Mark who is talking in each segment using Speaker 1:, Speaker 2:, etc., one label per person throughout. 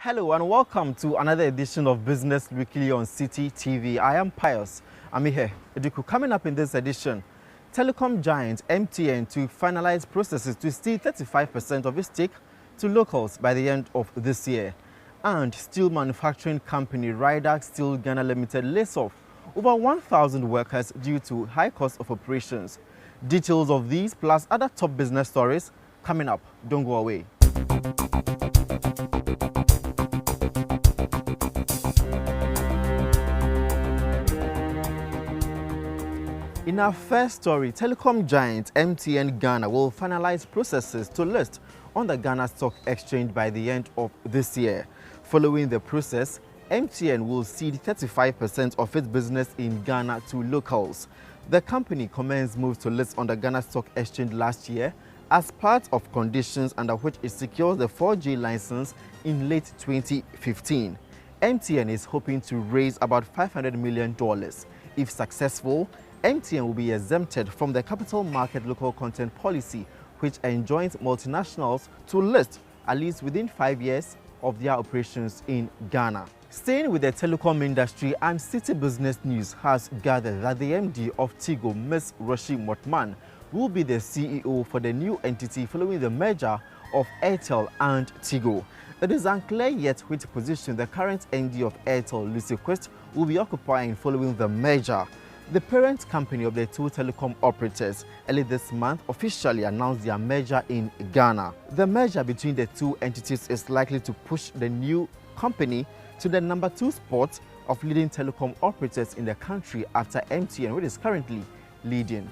Speaker 1: Hello and welcome to another edition of Business Weekly on Citi TV. I am Pius Amihere Eduku. Coming up in this edition, telecom giant MTN to finalize processes to steal 35% of its stake to locals by the end of this year. And steel manufacturing company Ryder Steel Ghana Limited lays off over 1,000 workers due to high cost of operations. Details of these plus other top business stories coming up. Don't go away. In our first story, telecom giant MTN Ghana will finalize processes to list on the Ghana Stock Exchange by the end of this year. Following the process, MTN will cede 35% of its business in Ghana to locals. The company commenced moves to list on the Ghana Stock Exchange last year as part of conditions under which it secures the 4G license in late 2015. MTN is hoping to raise about $500 million. If successful, MTN will be exempted from the capital market local content policy, which enjoins multinationals to list at least within 5 years of their operations in Ghana. Staying with the telecom industry, and Citi Business News has gathered that the MD of Tigo, Ms. Roshi Motman, will be the CEO for the new entity following the merger of Airtel and Tigo. It is unclear yet which position the current MD of Airtel, Lucy Quest, will be occupying following the merger. The parent company of the two telecom operators early this month officially announced their merger in Ghana. The merger between the two entities is likely to push the new company to the number 2 spot of leading telecom operators in the country after MTN, which is currently leading.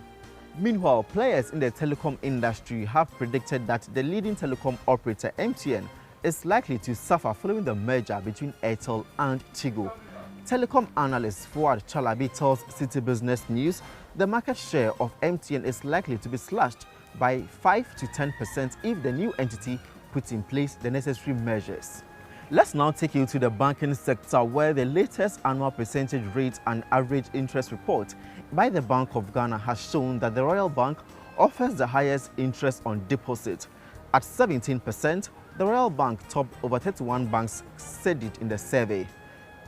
Speaker 1: Meanwhile, players in the telecom industry have predicted that the leading telecom operator MTN is likely to suffer following the merger between Airtel and Tigo. Telecom analyst Fuad Chalabi tells Citi Business News the market share of MTN is likely to be slashed by 5 to 10% if the new entity puts in place the necessary measures. Let's now take you to the banking sector, where the latest annual percentage rate and average interest report by the Bank of Ghana has shown that the Royal Bank offers the highest interest on deposit. At 17%, the Royal Bank topped over 31 banks, said it in the survey.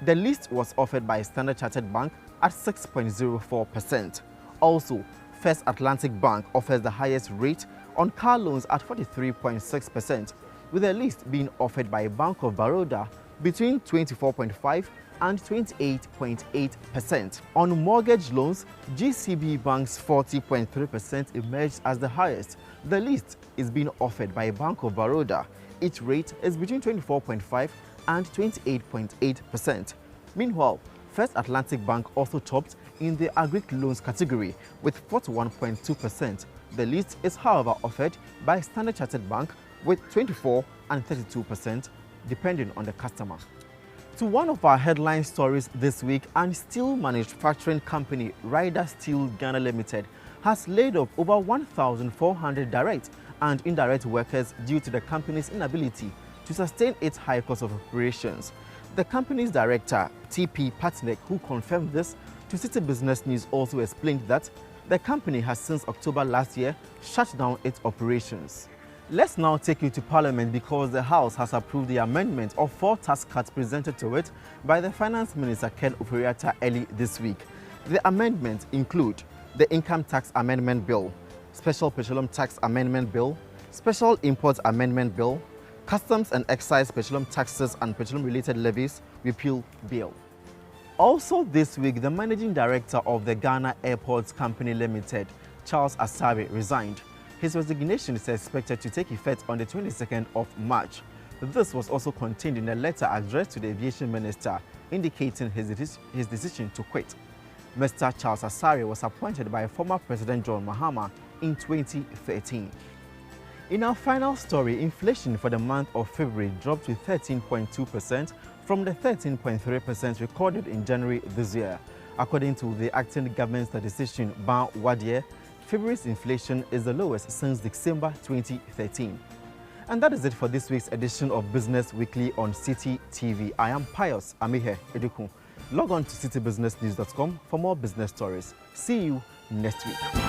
Speaker 1: The least was offered by Standard Chartered Bank at 6.04%. Also, First Atlantic Bank offers the highest rate on car loans at 43.6%, with the least being offered by Bank of Baroda between 24.5% and 28.8%. On mortgage loans, GCB Bank's 40.3% emerged as the highest. The least is being offered by Bank of Baroda. Its rate is between 24.5% and 28.8%. Meanwhile, First Atlantic Bank also topped in the agri loans category with 41.2%. The least is, however, offered by Standard Chartered Bank with 24% and 32%, depending on the customer. To one of our headline stories this week, and steel manufacturing company Ryder Steel Ghana Limited has laid off over 1,400 direct and indirect workers due to the company's inability to sustain its high cost of operations. The company's director, TP Patnek, who confirmed this to Citi Business News, also explained that the company has since October last year shut down its operations. Let's now take you to Parliament, because the House has approved the amendment of 4 tax cuts presented to it by the Finance Minister Ken Ofori-Atta early this week. The amendments include the Income Tax Amendment Bill, Special Petroleum Tax Amendment Bill, Special Import Amendment Bill, Customs and Excise Petroleum Taxes and Petroleum-Related Levies Repeal Bill. Also this week, the Managing Director of the Ghana Airports Company Limited, Charles Asare, resigned. His resignation is expected to take effect on the 22nd of March. This was also contained in a letter addressed to the Aviation Minister, indicating his decision to quit. Mr. Charles Asare was appointed by former President John Mahama in 2013. In our final story, inflation for the month of February dropped to 13.2% from the 13.3% recorded in January this year. According to the acting government statistician Ban Wadier, February's inflation is the lowest since December 2013. And that is it for this week's edition of Business Weekly on Citi TV. I am Pius Amihere Eduku. Log on to citibusinessnews.com for more business stories. See you next week.